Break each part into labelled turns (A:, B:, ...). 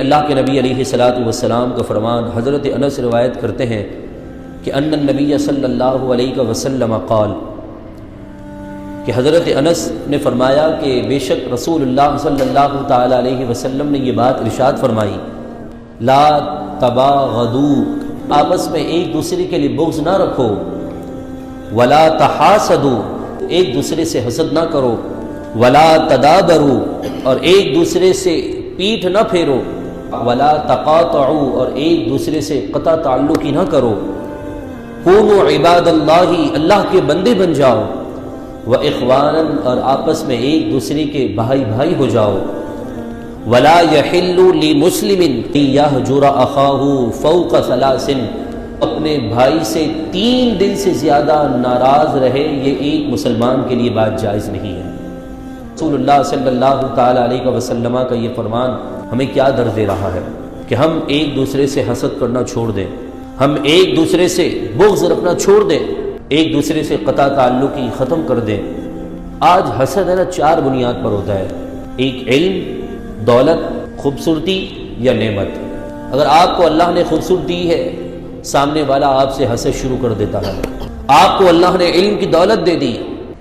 A: اللہ کے نبی علیہ الصلاۃ والسلام کا فرمان حضرت انس روایت کرتے ہیں کہ ان النبی صلی اللہ علیہ وسلم قال کہ حضرت انس نے فرمایا کہ بے شک رسول اللہ صلی اللہ تعالی علیہ وسلم نے یہ بات ارشاد فرمائی، لا تباغضوا، آپس میں ایک دوسرے کے لیے بغض نہ رکھو، ولا تحاسدوا، ایک دوسرے سے حسد نہ کرو، ولا تدابروا، اور ایک دوسرے سے پیٹھ نہ پھیرو، ولا تقاطعوا، اور ایک دوسرے سے قطع تعلق ہی نہ کرو، کونوا عباد اللہ، اللہ کے بندے بن جاؤ، واخوانا، اور آپس میں ایک دوسرے کے بھائی ہو جاؤ، ولا یحل لمسلم یہجر اخاہ فوق ثلاث، اپنے بھائی سے 3 دن سے زیادہ ناراض رہے، یہ ایک مسلمان کے لیے بات جائز نہیں ہے۔ رسول اللہ صلی اللہ تعالی علیہ وسلم کا یہ فرمان ہمیں کیا درس دے رہا ہے کہ ہم ایک دوسرے سے حسد کرنا چھوڑ دیں، ہم ایک دوسرے سے بغض رکھنا چھوڑ دیں، ایک دوسرے سے قطع تعلقی ختم کر دیں۔ آج حسد ہے نا 4 بنیاد پر ہوتا ہے، ایک علم، دولت، خوبصورتی یا نعمت۔ اگر آپ کو اللہ نے خوبصورتی دی ہے، سامنے والا آپ سے حسد شروع کر دیتا ہے۔ آپ کو اللہ نے علم کی دولت دے دی،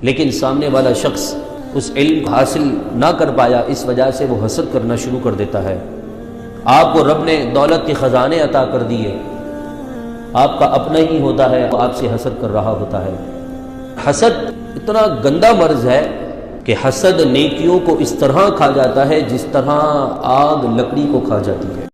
A: لیکن سامنے والا شخص اس علم کو حاصل نہ کر پایا، اس وجہ سے وہ حسد کرنا شروع کر دیتا ہے۔ آپ کو رب نے دولت کے خزانے عطا کر دیے، آپ کا اپنا ہی ہوتا ہے، وہ آپ سے حسد کر رہا ہوتا ہے۔ حسد اتنا گندا مرض ہے کہ حسد نیکیوں کو اس طرح کھا جاتا ہے جس طرح آگ لکڑی کو کھا جاتی ہے۔